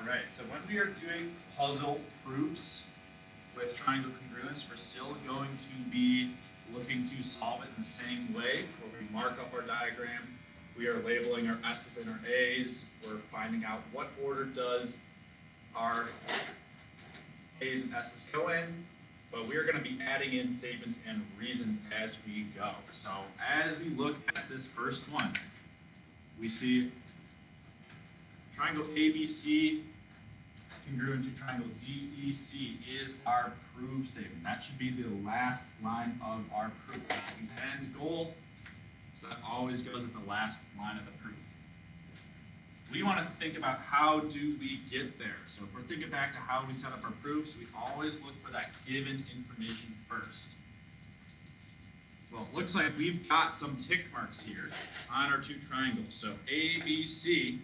Alright, so when we are doing puzzle proofs with triangle congruence, we're still going to be looking to solve it in the same way, where we mark up our diagram, we are labeling our S's and our A's, we're finding out what order does our A's and S's go in, but we're going to be adding in statements and reasons as we go. So as we look at this first one, we see triangle ABC congruent to triangle DEC is our proof statement. That should be the last line of our proof. That's the end goal, so that always goes at the last line of the proof. We want to think about how do we get there. So if we're thinking back to how we set up our proofs, we always look for that given information first. Well, it looks like we've got some tick marks here on our two triangles. So ABC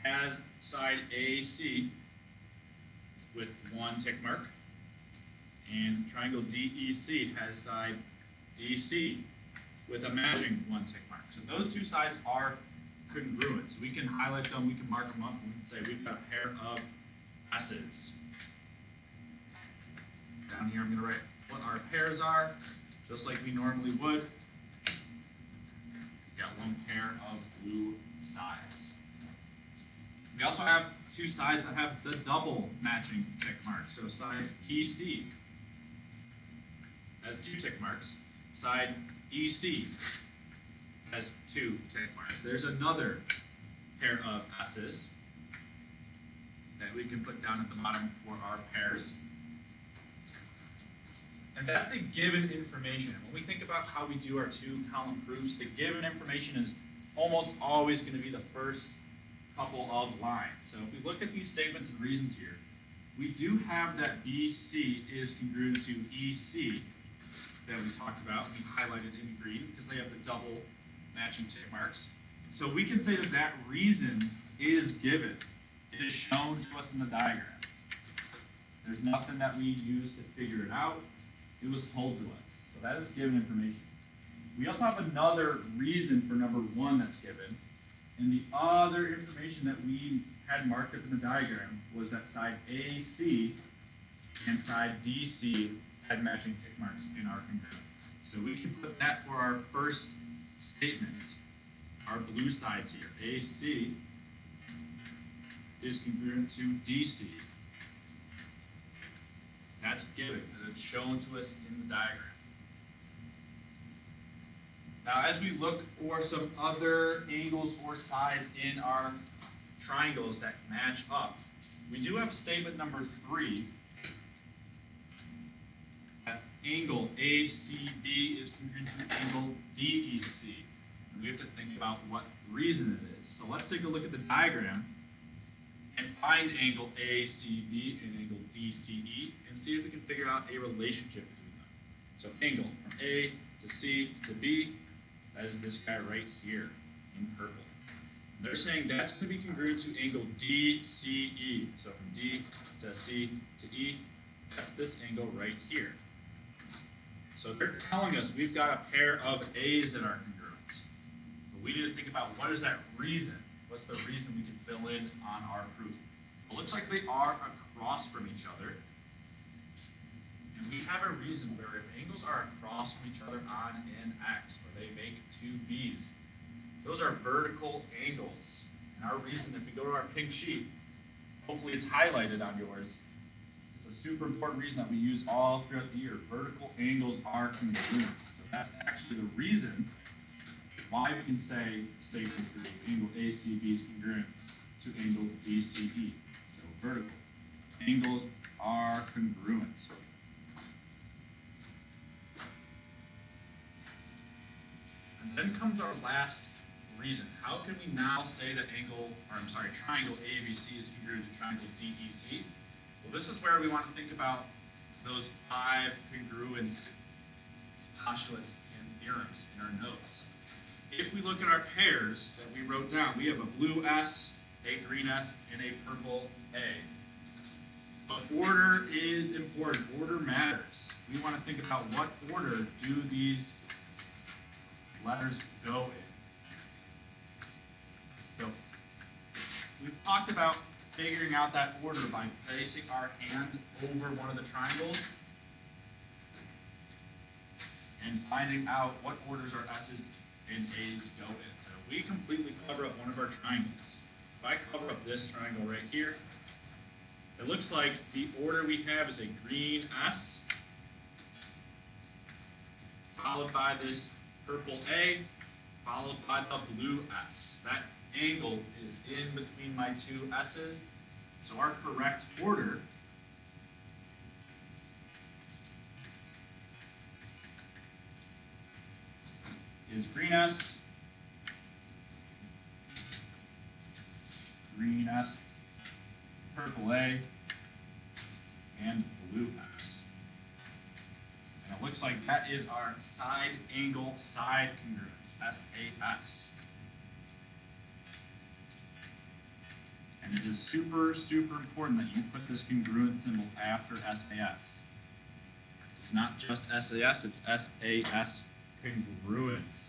has side AC with one tick mark, and triangle DEC has side DC with a matching one tick mark. So those two sides are congruent. So we can highlight them, we can mark them up, and we can say we've got a pair of S's. Down here I'm going to write what our pairs are, just like we normally would. We've got one pair of blue sides. We also have two sides that have the double matching tick marks. So side EC has two tick marks. Side EC has two tick marks. There's another pair of S's that we can put down at the bottom for our pairs. And that's the given information. When we think about how we do our two-column proofs, the given information is almost always going to be the first couple of lines. So if we look at these statements and reasons here, we do have that BC is congruent to EC that we talked about. We highlighted in green because they have the double matching tick marks. So we can say that that reason is given. It is shown to us in the diagram. There's nothing that we use to figure it out. It was told to us. So that is given information. We also have another reason for number one that's given. And the other information that we had marked up in the diagram was that side AC and side DC had matching tick marks in our congruent. So we can put that for our first statement, our blue sides here. AC is congruent to DC. That's given because it's shown to us in the diagram. Now, as we look for some other angles or sides in our triangles that match up, we do have statement number 3. That angle ACB is congruent to angle DEC. And we have to think about what reason it is. So let's take a look at the diagram and find angle ACB and angle DCE and see if we can figure out a relationship between them. So angle from A to C to B, that is this guy right here in purple. And they're saying that's going to be congruent to angle DCE. So from D to C to E, that's this angle right here. So they're telling us we've got a pair of A's that are congruent. But we need to think about what is that reason? What's the reason we can fill in on our proof? It looks like they are across from each other. And we have a reason where if angles are across from each other on an X, where they make two B's, those are vertical angles. And our reason, if we go to our pink sheet, hopefully it's highlighted on yours, it's a super important reason that we use all throughout the year. Vertical angles are congruent. So that's actually the reason why we can say statement angle ACB is congruent to angle DCE. So vertical angles are congruent. And then comes our last reason. How can we now say that triangle ABC is congruent to triangle DEC? Well, this is where we want to think about those 5 congruence postulates and theorems in our notes. If we look at our pairs that we wrote down, we have a blue S, a green S, and a purple A. But order is important. Order matters. We want to think about what order do these letters go in. So we've talked about figuring out that order by placing our hand over one of the triangles and finding out what orders our S's and A's go in. So we completely cover up one of our triangles. If I cover up this triangle right here, it looks like the order we have is a green S, followed by this purple A, followed by the blue S. That angle is in between my two S's. So our correct order is green S, purple A, and blue S. And it looks like that is our side angle side congruence, SAS. And it is super, super important that you put this congruent symbol after SAS. It's not just SAS, it's SAS congruence.